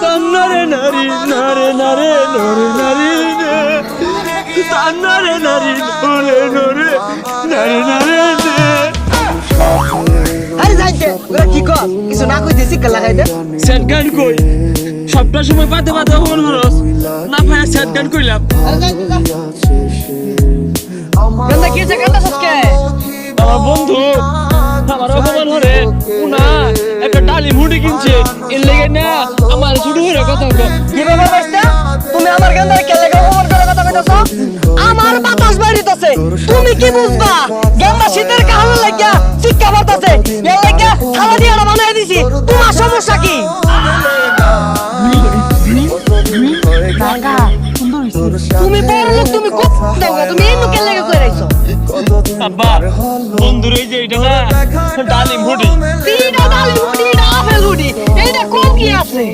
তান্নারে নারী নারে নারে নরে নারী তান্নারে নারী নরে নরে নারে নারে আরে যাইতে ওরা কি কর কিছু না কইতেছি কে লাগাই দে সেট গান কই সবটা সময় পাতে পাতে মন হরস না ভাই সেট গান কইলাম আরে যাইতে গন্দা কি যে কাটা সবকে আমার বন্ধু আমার অপমান হরে উনা একটা ডালি মুড়ি কিনছে এর লেগে না আমার শুরু হয়ে কথা হলো কি বাবা বাস্তা তুমি আমার গন্দার কে লাগা ওভার করে কথা কইতাছো আমার বাতাস বাইরিতেছে তুমি কি বুঝবা গন্দা শীতের কাহলে লাগিয়া শিক্ষা বাতাছে এর লাগা থালা দিয়ে না বানাই দিছি তোমার সমস্যা কি তুমি বড় লোক তুমি কত দাও তুমি এই মুখে লাগা কই রাইছো আব্বা বন্ধুর এই যে এটা না ডালি মুড়ি তিনটা ডালি মুড়ি না আপেল মুড়ি এইটা কম কি আছে